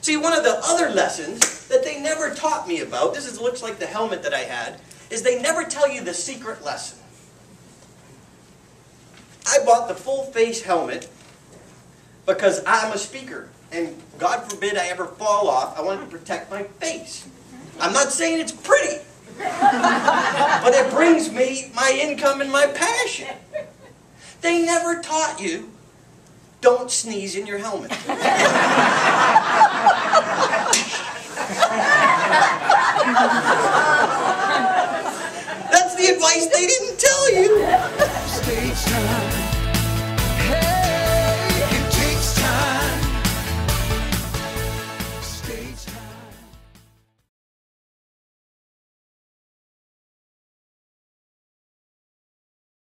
See, one of the other lessons that they never taught me about, looks like the helmet that I had, is they never tell you the secret lesson. I bought the full face helmet because I'm a speaker. And God forbid I ever fall off. I wanted to protect my face. I'm not saying it's pretty. But it brings me my income and my passion. They never taught you, don't sneeze in your helmet. That's the advice they didn't tell you.